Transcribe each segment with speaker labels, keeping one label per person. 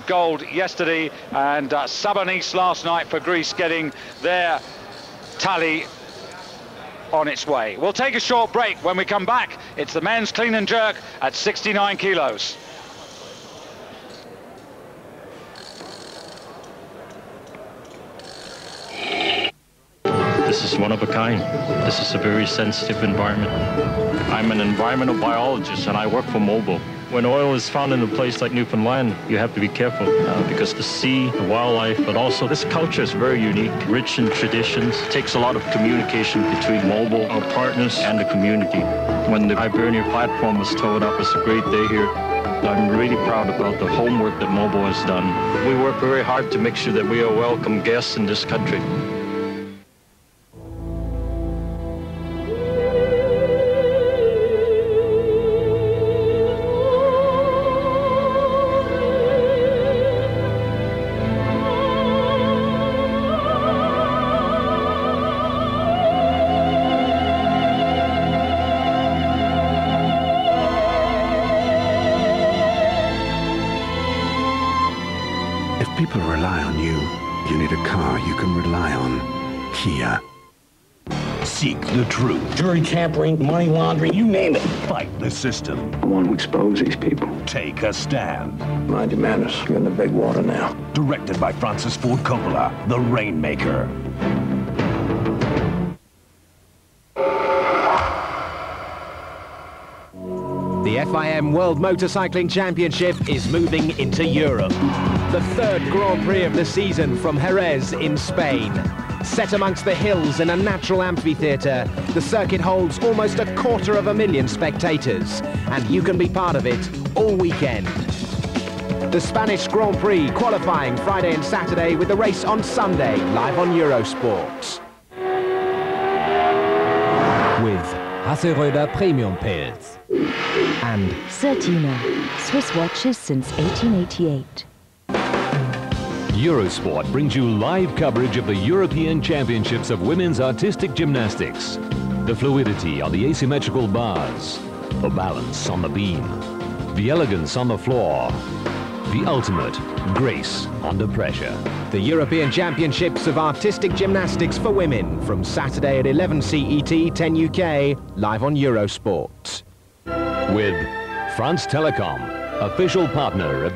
Speaker 1: Gold yesterday, and Sabonis last night for Greece, getting their tally on its way. We'll take a short break. When we come back, it's the men's clean and jerk at 69 kilos.
Speaker 2: This is one of a kind. This is a very sensitive environment. I'm an environmental biologist and I work for Mobil. When oil is found in a place like Newfoundland, you have to be careful because the sea, the wildlife, but also this culture is very unique, rich in traditions. It takes a lot of communication between Mobil, our partners, and the community. When the Hibernia platform was towed up, it's a great day here. I'm really proud about the homework that Mobil has done. We work very hard to make sure that we are welcome guests in this country.
Speaker 3: If people rely on you, you need a car you can rely on. Kia.
Speaker 4: Seek the truth. Jury tampering, money laundering, you name it. Fight the system.
Speaker 5: I want to expose these people.
Speaker 4: Take a stand.
Speaker 5: Mind your manners. You're in the big water now.
Speaker 4: Directed by Francis Ford Coppola, The Rainmaker.
Speaker 6: The FIM World Motorcycling Championship is moving into Europe. The third Grand Prix of the season from Jerez in Spain. Set amongst the hills in a natural amphitheatre, the circuit holds almost 250,000 spectators, and you can be part of it all weekend. The Spanish Grand Prix qualifying Friday and Saturday, with the race on Sunday, live on Eurosport. With Hasseröder Premium Pills and
Speaker 7: Certina, Swiss watches since 1888.
Speaker 8: Eurosport brings you live coverage of the European Championships of Women's Artistic Gymnastics. The fluidity on the asymmetrical bars, the balance on the beam, the elegance on the floor, the ultimate grace under pressure.
Speaker 6: The European Championships of Artistic Gymnastics for Women from Saturday at 11 CET, 10 UK, live on Eurosport.
Speaker 8: With France Telecom, official partner of...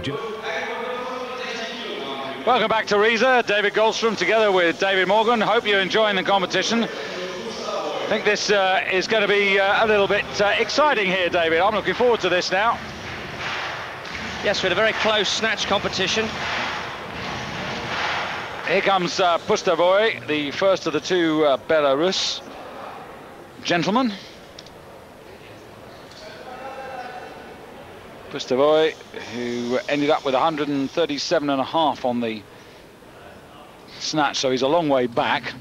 Speaker 1: Welcome back to Riesa. David Goldstrom together with David Morgan. Hope you're enjoying the competition. I think this is going to be a little bit exciting here, David. I'm looking forward to this now.
Speaker 9: Yes, we had a very close snatch competition.
Speaker 1: Here comes Pustovoy, the first of the two Belarus gentlemen. Pustovoy, who ended up with 137.5 on the snatch, so he's a long way back.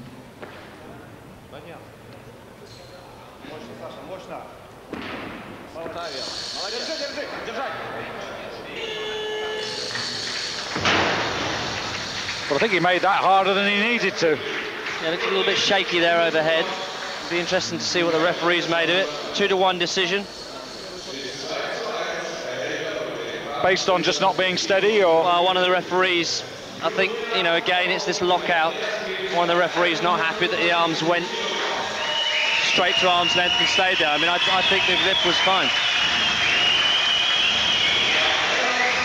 Speaker 1: But I think he made that harder than he needed to.
Speaker 9: Yeah, looks a little bit shaky there overhead. It'll be interesting to see what the referees made of it. 2-1 decision.
Speaker 1: Based on just not being steady, or?
Speaker 9: Well, one of the referees, I think, you know, again, it's this lockout. One of the referees not happy that the arms went straight to arm's length and stayed there. I mean, I think the grip was fine.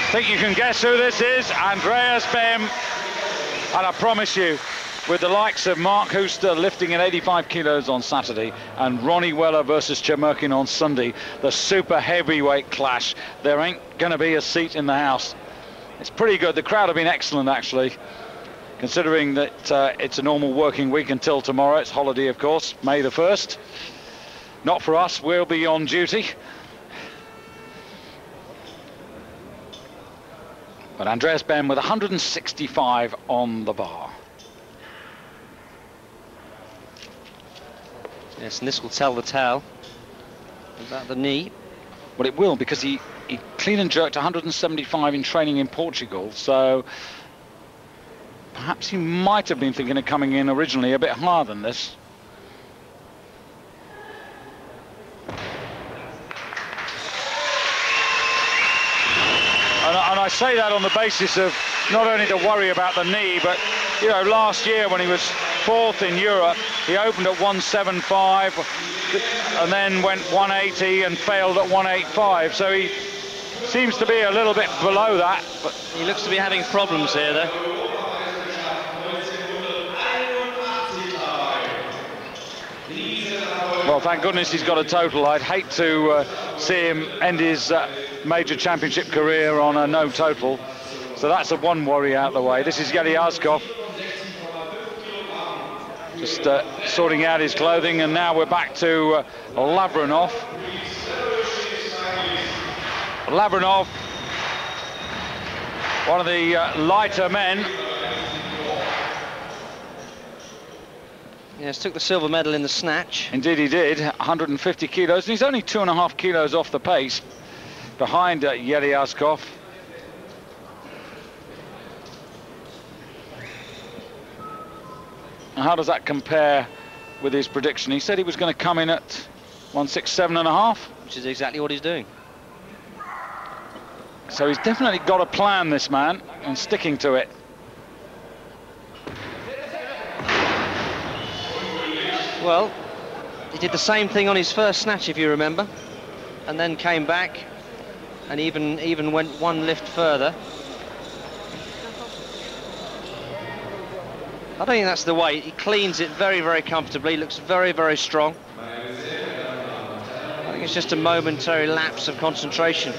Speaker 1: I think you can guess who this is, Andreas Bem. And I promise you, with the likes of Mark Huster lifting at 85 kilos on Saturday and Ronnie Weller versus Chemerkin on Sunday, the super heavyweight clash, there ain't going to be a seat in the house. It's pretty good. The crowd have been excellent, actually, considering that it's a normal working week until tomorrow. It's holiday, of course, May the 1st. Not for us. We'll be on duty. But Andreas Bem with 165 on the bar.
Speaker 9: Yes, and this will tell the tale about the knee.
Speaker 1: Well, it will, because he clean and jerked 175 in training in Portugal, so perhaps he might have been thinking of coming in originally a bit higher than this. And I say that on the basis of not only to worry about the knee, but, you know, last year when he was 4th in Europe, he opened at 175 and then went 180 and failed at 185. So he seems to be a little bit below that. But
Speaker 9: he looks to be having problems here, though.
Speaker 1: Well, thank goodness he's got a total. I'd hate to see him end his major championship career on a no total. So that's one worry out of the way. This is Yeliaskov. Just sorting out his clothing, and now we're back to Lavrinov. Lavrinov, one of the lighter men.
Speaker 9: Yes, took the silver medal in the snatch.
Speaker 1: Indeed he did, 150 kilos, and he's only 2.5 kilos off the pace behind Yeliaskov. How does that compare with his prediction? He said he was going to come in at 167.5.
Speaker 9: Which is exactly what he's doing.
Speaker 1: So he's definitely got a plan, this man, and sticking to it.
Speaker 9: Well, he did the same thing on his first snatch, if you remember, and then came back and even went one lift further. I don't think that's the weight. He cleans it very, very comfortably, looks very, very strong. I think it's just a momentary lapse of concentration,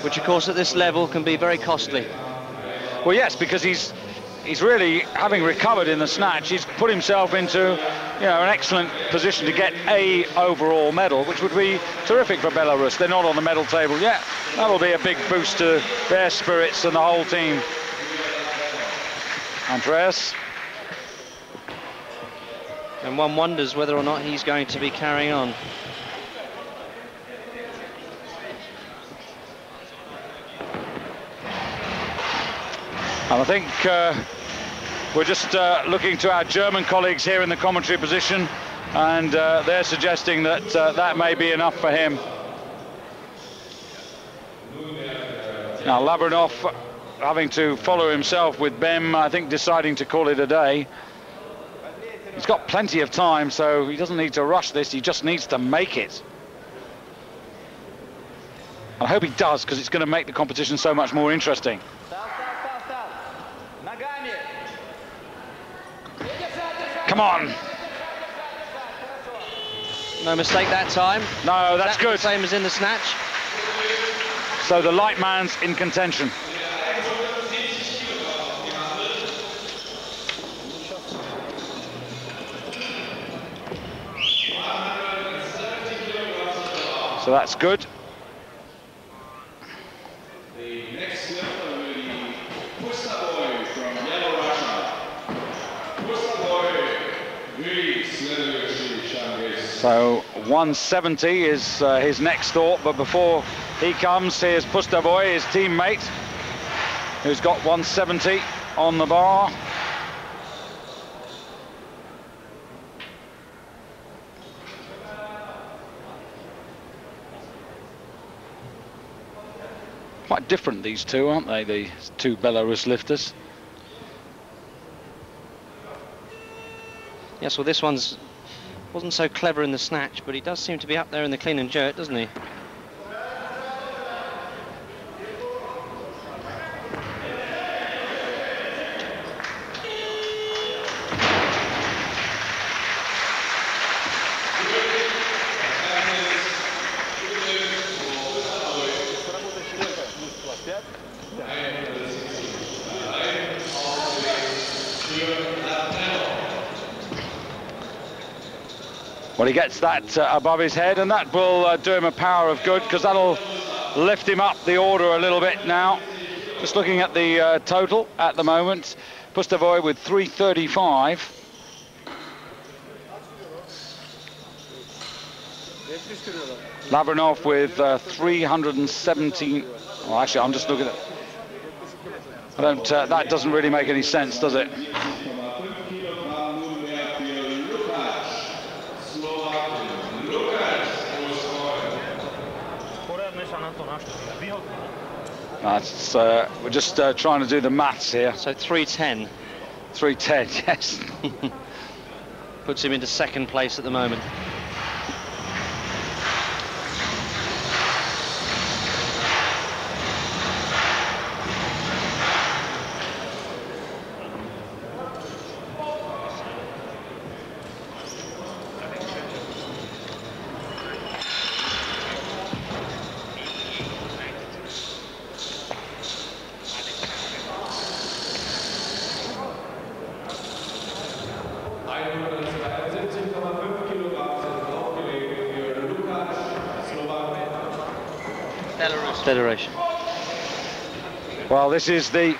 Speaker 9: which of course at this level can be very costly.
Speaker 1: Well, yes, because he's really, having recovered in the snatch, he's put himself into, you know, an excellent position to get a overall medal, which would be terrific for Belarus. They're not on the medal table yet. That'll be a big boost to their spirits and the whole team. Andreas.
Speaker 9: And one wonders whether or not he's going to be carrying on.
Speaker 1: And I think we're just looking to our German colleagues here in the commentary position, and they're suggesting that that may be enough for him. Now Lavrinov, having to follow himself with Bem, I think deciding to call it a day. He's got plenty of time, so he doesn't need to rush this, he just needs to make it. I hope he does, because it's going to make the competition so much more interesting. Come on.
Speaker 9: No mistake that time.
Speaker 1: No, that's good.
Speaker 9: The same as in the snatch.
Speaker 1: So the light man's in contention. So that's good. So 170 is his next thought, but before he comes, here's Pustovoy, his teammate, who's got 170 on the bar. Quite different, these two, aren't they, the two Belarus lifters?
Speaker 9: Yes, well, this one's wasn't so clever in the snatch, but he does seem to be up there in the clean and jerk, doesn't he?
Speaker 1: Well, he gets that above his head, and that will do him a power of good, because that'll lift him up the order a little bit now. Just looking at the total at the moment, Pustovoy with 335. Lavrinov with 317. Well, actually, I'm just looking at. I don't. That doesn't really make any sense, does it? We're just trying to do the maths here.
Speaker 9: So 3:10.
Speaker 1: 3:10, yes.
Speaker 9: Puts him into second place at the moment. Federation.
Speaker 1: Well, this is the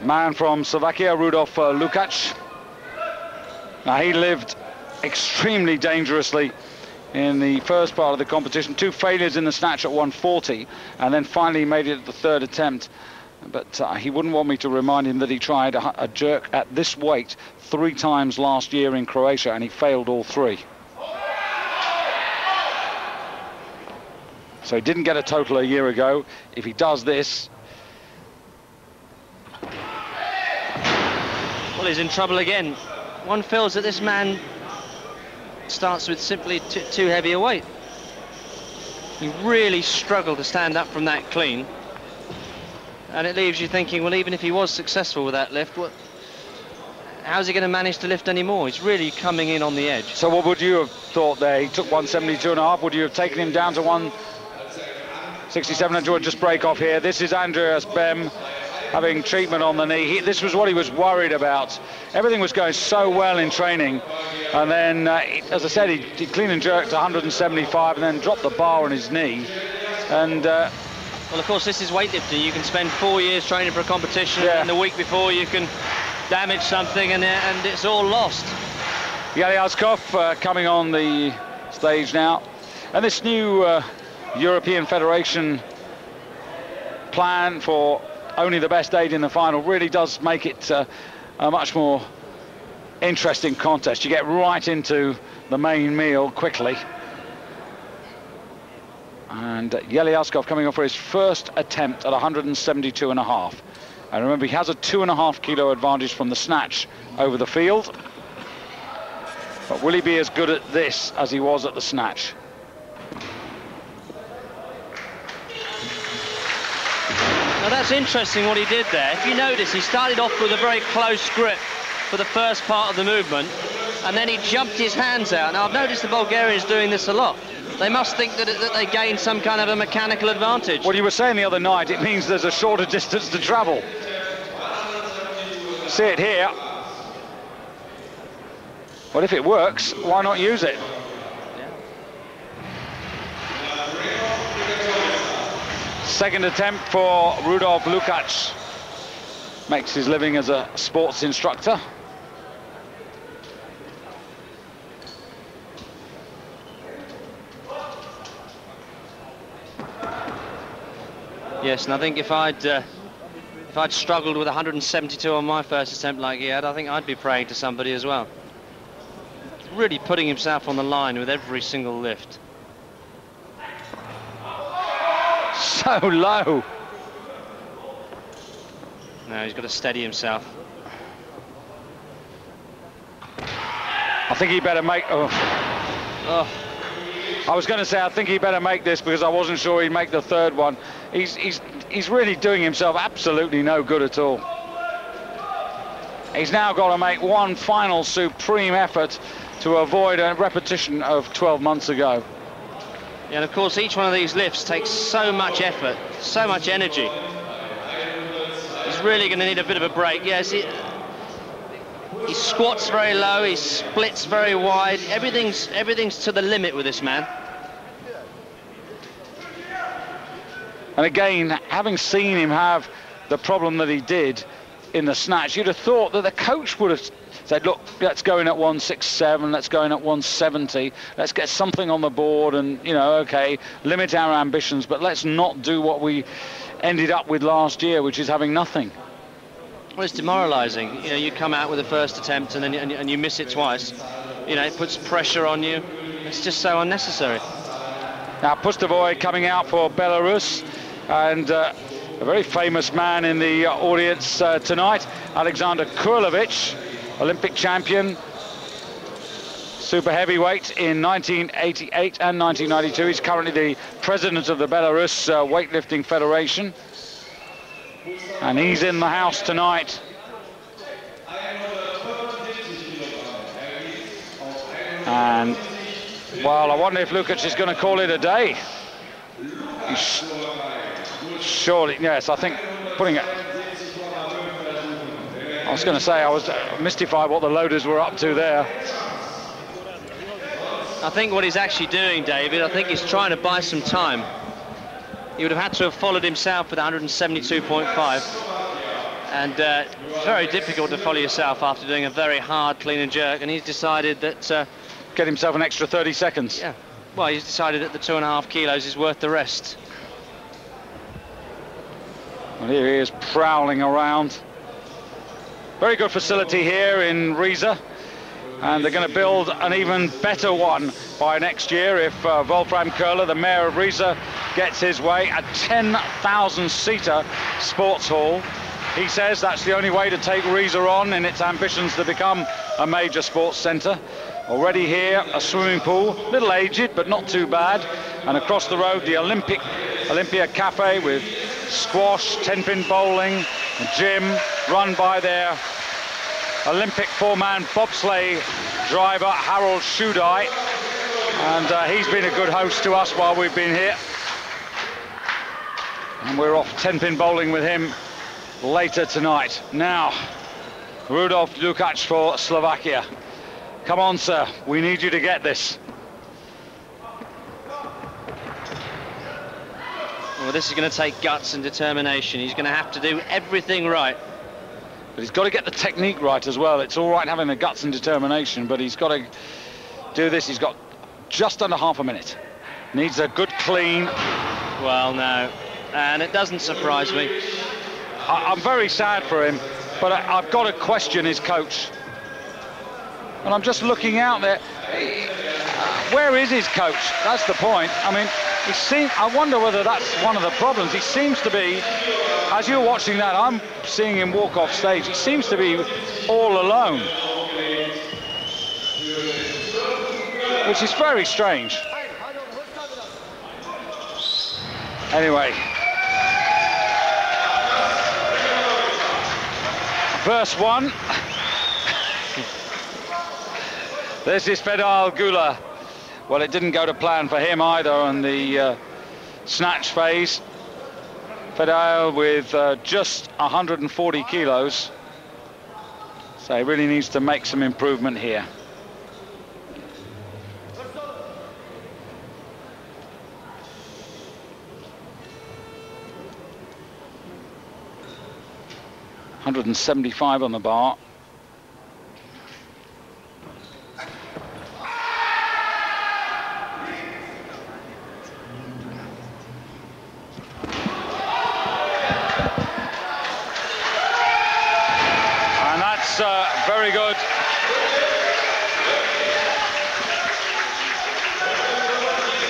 Speaker 1: man from Slovakia, Rudolf Lukács. Now, he lived extremely dangerously in the first part of the competition. 2 failures in the snatch at 140, and then finally made it at the 3rd attempt. But he wouldn't want me to remind him that he tried a jerk at this weight 3 times last year in Croatia, and he failed all 3. So he didn't get a total a year ago. If he does this...
Speaker 9: Well, he's in trouble again. One feels that this man starts with simply too heavy a weight. He really struggled to stand up from that clean. And it leaves you thinking, well, even if he was successful with that lift, how's he going to manage to lift any more? He's really coming in on the edge.
Speaker 1: So what would you have thought there? He took 172.5. Would you have taken him down to 167? And George, just break off here. This is Andreas Bem having treatment on the knee. This was what he was worried about. Everything was going so well in training, and then, as I said, he clean and jerked 175 and then dropped the bar on his knee. And
Speaker 9: well, of course, this is weightlifting. You can spend 4 years training for a competition, and the week before you can damage something, and it's all lost.
Speaker 1: Yeliaskov coming on the stage now, and this new European Federation plan for only the best 8 in the final really does make it a much more interesting contest. You get right into the main meal quickly. And Yeliaskov coming off for his first attempt at 172.5. And remember, he has a 2.5 kilo advantage from the snatch over the field. But will he be as good at this as he was at the snatch?
Speaker 9: Now that's interesting what he did there. If you notice, he started off with a very close grip for the first part of the movement, and then he jumped his hands out. Now I've noticed the Bulgarians doing this a lot. They must think that they gained some kind of a mechanical advantage.
Speaker 1: Well, you were saying the other night, it means there's a shorter distance to travel. See it here. Well, if it works, why not use it? Second attempt for Rudolf Lukács. Makes his living as a sports instructor.
Speaker 9: Yes, and I think if I'd struggled with 172 on my first attempt like he had, I think I'd be praying to somebody as well. Really putting himself on the line with every single lift.
Speaker 1: So low.
Speaker 9: Now he's got to steady himself.
Speaker 1: I think he better make... I was going to say, I think he better make this because I wasn't sure he'd make the third one. He's really doing himself absolutely no good at all. He's now got to make one final supreme effort to avoid a repetition of 12 months ago.
Speaker 9: Yeah, and of course each one of these lifts takes so much effort, so much energy. He's really going to need a bit of a break. Yes, he squats very low, he splits very wide. Everything's to the limit with this man.
Speaker 1: And again, having seen him have the problem that he did in the snatch, you'd have thought that the coach would have said, look, let's go in at 167, let's go in at 170, let's get something on the board and, you know, okay, limit our ambitions, but let's not do what we ended up with last year, which is having nothing.
Speaker 9: Well, it's demoralising. You know, you come out with the first attempt and then and you miss it twice. You know, it puts pressure on you. It's just so unnecessary.
Speaker 1: Now Pustovoy coming out for Belarus, and a very famous man in the audience tonight, Alexander Kurlovich, Olympic champion, super heavyweight in 1988 and 1992. He's currently the president of the Belarus Weightlifting Federation, and he's in the house tonight. And, well, I wonder if Lukac is going to call it a day. Surely, yes, I think putting it... I was going to say, I was mystified what the loaders were up to there.
Speaker 9: I think what he's actually doing, David, I think he's trying to buy some time. He would have had to have followed himself with 172.5. And very difficult to follow yourself after doing a very hard clean and jerk. And he's decided that...
Speaker 1: get himself an extra 30 seconds.
Speaker 9: Yeah. Well, he's decided that the 2.5 kilos is worth the rest.
Speaker 1: Well, here he is prowling around. Very good facility here in Riesa, and they're going to build an even better one by next year if Wolfram Köhler, the mayor of Riesa, gets his way. A 10,000-seater sports hall. He says that's the only way to take Riesa on in its ambitions to become a major sports centre. Already here, a swimming pool, little aged, but not too bad. And across the road, the Olympia Cafe with squash, 10-pin bowling, a gym run by their Olympic four-man bobsleigh driver, Harold Shudai. And he's been a good host to us while we've been here. And we're off 10-pin bowling with him later tonight. Now, Rudolf Lukac for Slovakia. Come on, sir, we need you to get this.
Speaker 9: Well, this is going to take guts and determination. He's going to have to do everything right.
Speaker 1: But he's got to get the technique right as well. It's all right having the guts and determination, but he's got to do this. He's got just under half a minute. Needs a good clean.
Speaker 9: Well, no, and it doesn't surprise me.
Speaker 1: I'm very sad for him, but I've got to question his coach. And I'm just looking out there. Where is his coach? That's the point. I mean, I wonder whether that's one of the problems. He seems to be, as you're watching that, I'm seeing him walk off stage. He seems to be all alone, which is very strange. Anyway, verse 1. This is Fedal Gula. Well, it didn't go to plan for him either on the snatch phase. Fedal with just 140 kilos. So he really needs to make some improvement here. $175 on the bar. Very good.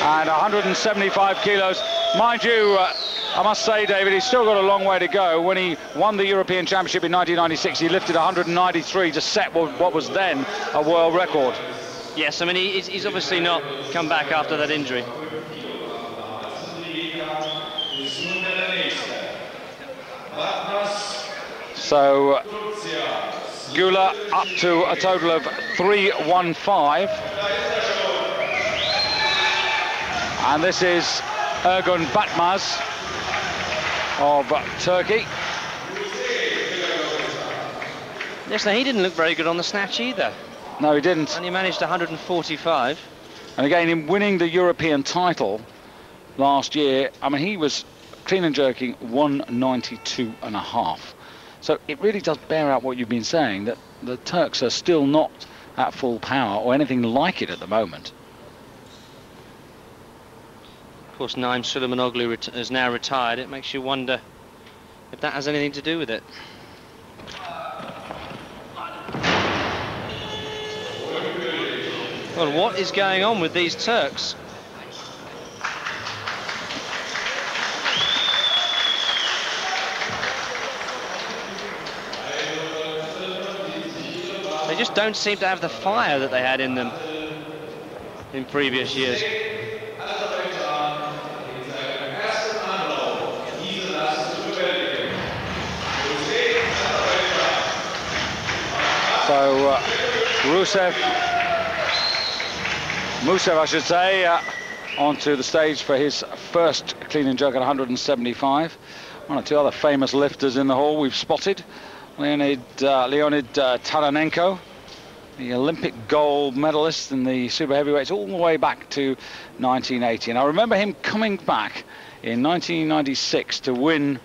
Speaker 1: And 175 kilos. Mind you, I must say, David, he's still got a long way to go. When he won the European Championship in 1996, he lifted 193 to set what was then a world record.
Speaker 9: Yes, I mean, he's obviously not come back after that injury.
Speaker 1: So Gula up to a total of 315. And this is Ergun Batmaz of Turkey.
Speaker 9: Yes, now he didn't look very good on the snatch either.
Speaker 1: No, he didn't.
Speaker 9: And he managed 145.
Speaker 1: And again, in winning the European title last year, I mean, he was clean and jerking 192.5. So it really does bear out what you've been saying, that the Turks are still not at full power or anything like it at the moment.
Speaker 9: Of course, Naim Suleimanoglu is now retired. It makes you wonder if that has anything to do with it. Well, what is going on with these Turks? just don't seem to have the fire that they had in them in previous years.
Speaker 1: So Musev, I should say, onto the stage for his first clean and jerk at 175. One or two other famous lifters in the hall we've spotted. Leonid Taranenko, the Olympic gold medalist in the super heavyweights all the way back to 1980. And I remember him coming back in 1996 to win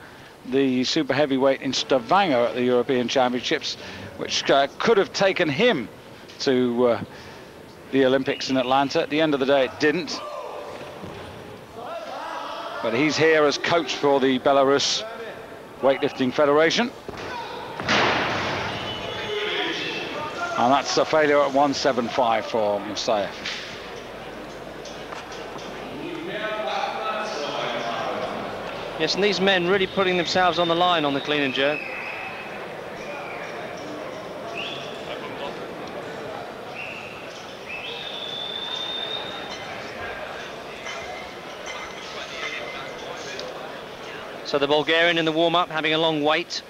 Speaker 1: the super heavyweight in Stavanger at the European Championships, which could have taken him to the Olympics in Atlanta. At the end of the day, it didn't. But he's here as coach for the Belarus Weightlifting Federation. And that's a failure at 175 for Musayev.
Speaker 9: Yes, and these men really putting themselves on the line on the clean and jerk. So the Bulgarian in the warm-up having a long wait.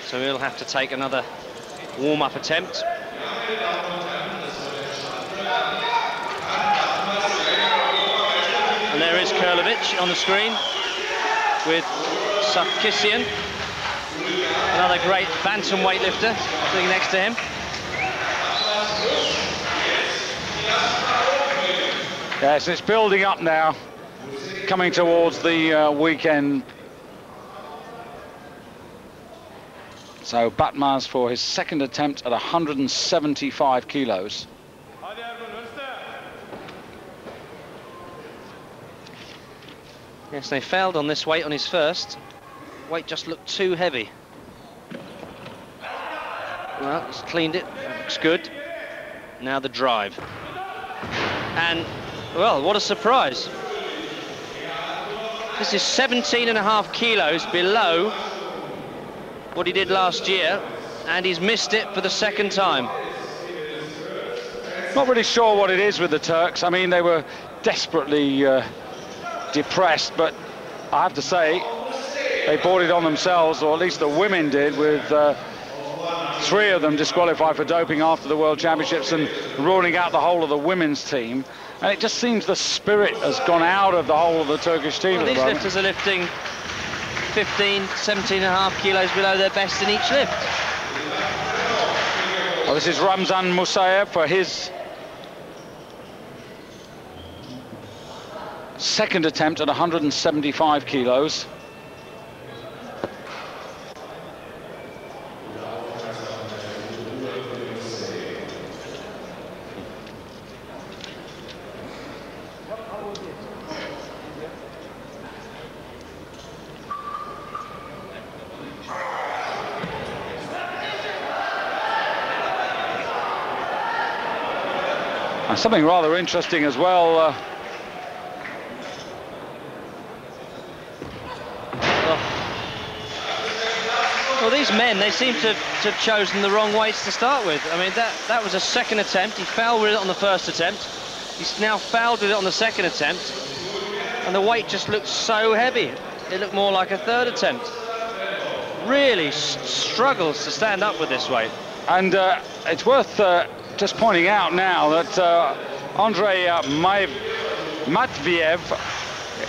Speaker 9: So he'll have to take another warm-up attempt. And there is Kurlovic on the screen with Sarkisian, another great bantam weightlifter, sitting next to him.
Speaker 1: Yes, it's building up now, coming towards the weekend. So Batmaz for his second attempt at 175 kilos.
Speaker 9: Yes, they failed on this weight on his first. Weight just looked too heavy. Well, he's cleaned it, that looks good. Now the drive. And, well, what a surprise. This is 17.5 kilos below what he did last year, and he's missed it for the second time.
Speaker 1: Not really sure what it is with the Turks. I mean, they were desperately depressed, but I have to say they brought it on themselves, or at least the women did, with 3 of them disqualified for doping after the World Championships and ruling out the whole of the women's team. And it just seems the spirit has gone out of the whole of the Turkish team.
Speaker 9: Well, these lifters are lifting 15, 17.5 kilos below their best in each lift.
Speaker 1: Well, this is Ramzan Musayev for his second attempt at 175 kilos. And something rather interesting as well.
Speaker 9: Well, these men, they seem to have chosen the wrong weights to start with. I mean, that was a second attempt. He fell with it on the first attempt. He's now fouled with it on the second attempt. And the weight just looked so heavy. It looked more like a third attempt. Really struggles to stand up with this weight.
Speaker 1: And it's worth just pointing out now that Andrei Matviev,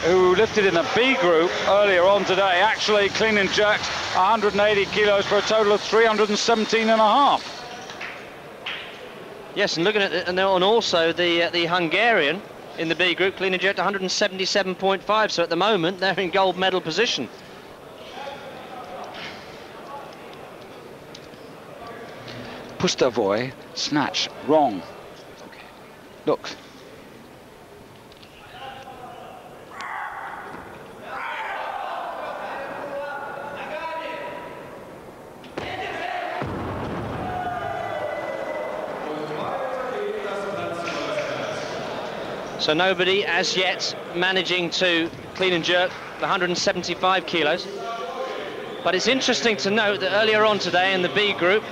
Speaker 1: who lifted in the B group earlier on today, actually clean and jerked 180 kilos for a total of 317.5.
Speaker 9: Yes, and looking at it, and also the Hungarian in the B group clean and jerked 177.5. So at the moment they're in gold medal position.
Speaker 1: Pustovoy, snatch, wrong. Okay. Look.
Speaker 9: So nobody as yet managing to clean and jerk the 175 kilos. But it's interesting to note that earlier on today in the B group,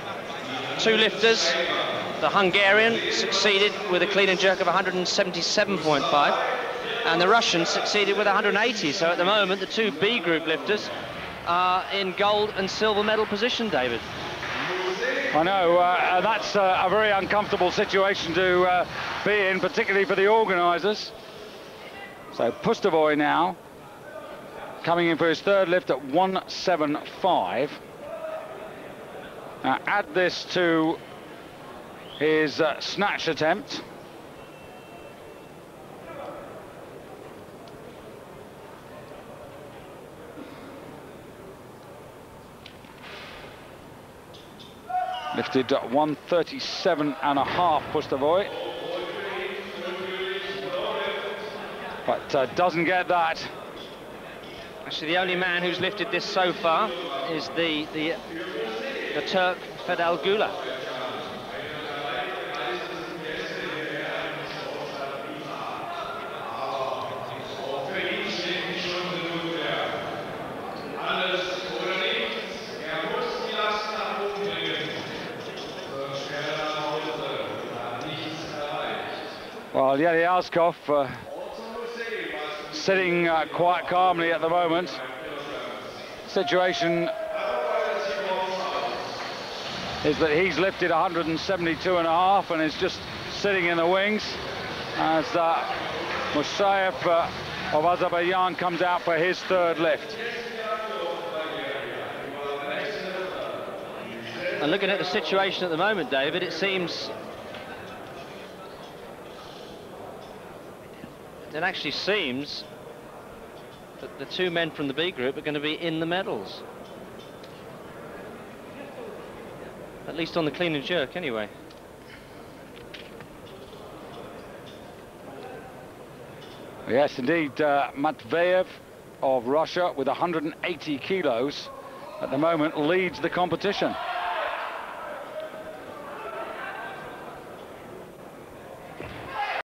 Speaker 9: two lifters. The Hungarian succeeded with a clean and jerk of 177.5, and the Russian succeeded with 180. So at the moment, the two B group lifters are in gold and silver medal position, David.
Speaker 1: I know, that's a very uncomfortable situation to be in, particularly for the organisers. So Pustovoy now coming in for his third lift at 175. Now add this to his snatch attempt. Lifted at 137.5, Pustovoy. But doesn't get that.
Speaker 9: Actually, the only man who's lifted this so far is the Turk Fedel Gula.
Speaker 1: Well, Yeliaskov sitting quite calmly at the moment. Situation is that he's lifted 172.5 and is just sitting in the wings as Musayev of Azerbaijan comes out for his third lift.
Speaker 9: And looking at the situation at the moment, David, it actually seems that the two men from the B group are going to be in the medals. At least on the clean and jerk, anyway.
Speaker 1: Yes, indeed, Matveyev of Russia with 180 kilos at the moment leads the competition.